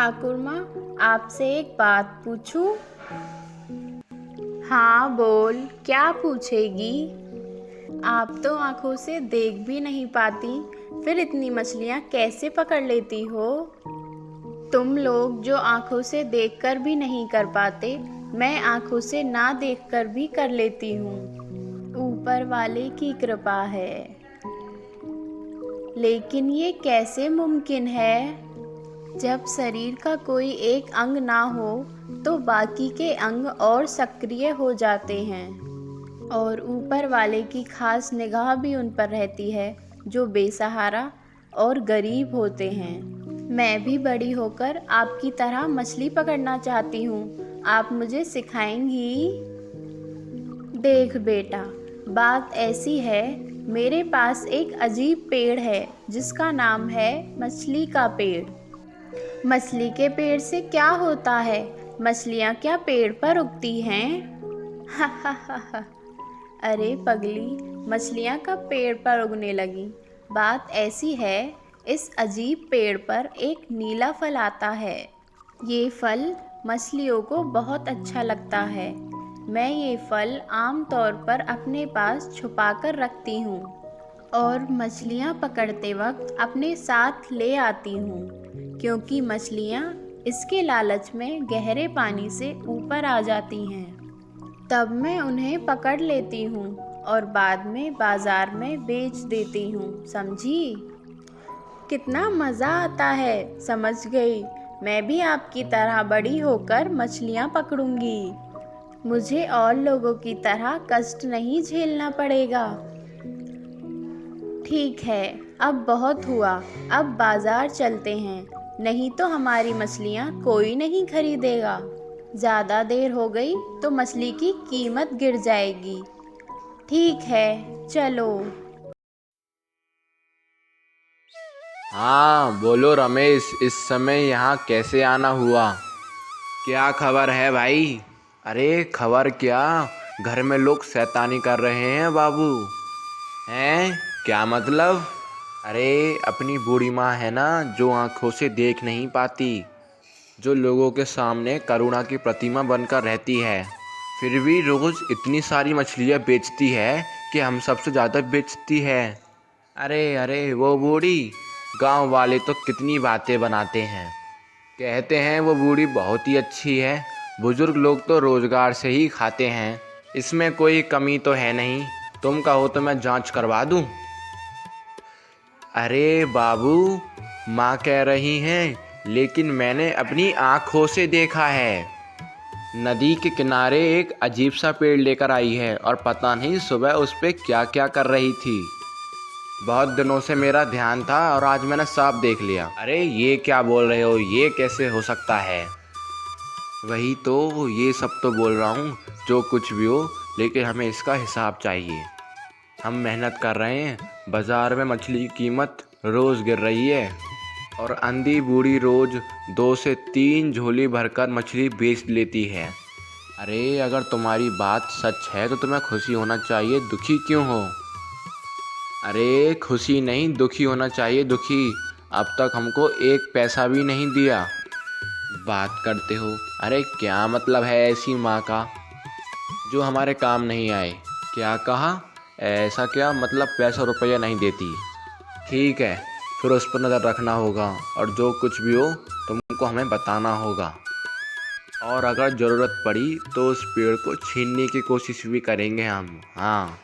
ठाकुर माँ, आपसे एक बात पूछूं? हाँ बोल, क्या पूछेगी? आप तो आंखों से देख भी नहीं पाती, फिर इतनी मछलियाँ कैसे पकड़ लेती हो? तुम लोग जो आंखों से देखकर भी नहीं कर पाते, मैं आंखों से ना देखकर भी कर लेती हूँ। ऊपर वाले की कृपा है। लेकिन ये कैसे मुमकिन है? जब शरीर का कोई एक अंग ना हो तो बाकी के अंग और सक्रिय हो जाते हैं, और ऊपर वाले की खास निगाह भी उन पर रहती है जो बेसहारा और गरीब होते हैं। मैं भी बड़ी होकर आपकी तरह मछली पकड़ना चाहती हूँ। आप मुझे सिखाएंगी? देख बेटा, बात ऐसी है, मेरे पास एक अजीब पेड़ है जिसका नाम है मछली का पेड़। मछली के पेड़ से क्या होता है? मछलियाँ क्या पेड़ पर उगती हैं? हा हा हा हा। अरे पगली, मछलियाँ कब पेड़ पर उगने लगी? बात ऐसी है, इस अजीब पेड़ पर एक नीला फल आता है। ये फल मछलियों को बहुत अच्छा लगता है। मैं ये फल आम तौर पर अपने पास छुपा कर रखती हूँ और मछलियाँ पकड़ते वक्त अपने साथ ले आती हूँ, क्योंकि मछलियाँ इसके लालच में गहरे पानी से ऊपर आ जाती हैं। तब मैं उन्हें पकड़ लेती हूँ और बाद में बाज़ार में बेच देती हूँ, समझी? कितना मज़ा आता है, समझ गई। मैं भी आपकी तरह बड़ी होकर मछलियाँ पकड़ूंगी। मुझे और लोगों की तरह कष्ट नहीं झेलना पड़ेगा। ठीक है, अब बहुत हुआ, अब बाज़ार चलते हैं, नहीं तो हमारी मछलियाँ कोई नहीं खरीदेगा। ज़्यादा देर हो गई तो मछली की कीमत गिर जाएगी। ठीक है, चलो। हाँ बोलो रमेश, इस समय यहाँ कैसे आना हुआ? क्या खबर है भाई? अरे खबर क्या, घर में लोग शैतानी कर रहे हैं बाबू। हैं? क्या मतलब? अरे अपनी बूढ़ी माँ है ना, जो आंखों से देख नहीं पाती, जो लोगों के सामने करुणा की प्रतिमा बनकर रहती है, फिर भी रोज़ इतनी सारी मछलियाँ बेचती है कि हम सबसे ज़्यादा बेचती है। अरे अरे वो बूढ़ी, गांव वाले तो कितनी बातें बनाते हैं, कहते हैं वो बूढ़ी बहुत ही अच्छी है। बुजुर्ग लोग तो रोज़गार से ही खाते हैं, इसमें कोई कमी तो है नहीं। तुम कहो तो मैं जांच करवा दूं। अरे बाबू, माँ कह रही हैं, लेकिन मैंने अपनी आँखों से देखा है। नदी के किनारे एक अजीब सा पेड़ लेकर आई है और पता नहीं सुबह उस पे क्या क्या कर रही थी। बहुत दिनों से मेरा ध्यान था और आज मैंने साफ देख लिया। अरे ये क्या बोल रहे हो, ये कैसे हो सकता है? वही तो, ये सब तो बोल रहा हूँ, जो कुछ भी हो, लेकिन हमें इसका हिसाब चाहिए। हम मेहनत कर रहे हैं, बाज़ार में मछली की कीमत रोज़ गिर रही है और अंधी बूढ़ी रोज़ 2 से 3 झोली भरकर मछली बेच लेती है। अरे अगर तुम्हारी बात सच है तो तुम्हें खुशी होना चाहिए, दुखी क्यों हो? अरे खुशी नहीं, दुखी होना चाहिए, दुखी। अब तक हमको एक पैसा भी नहीं दिया। बात करते हो, अरे क्या मतलब है ऐसी माँ का जो हमारे काम नहीं आए? क्या कहा? ऐसा क्या मतलब, पैसा रुपया नहीं देती? ठीक है, फिर उस पर नज़र रखना होगा और जो कुछ भी हो तुमको हमें बताना होगा। और अगर ज़रूरत पड़ी तो उस पेड़ को छीनने की कोशिश भी करेंगे हम। हाँ।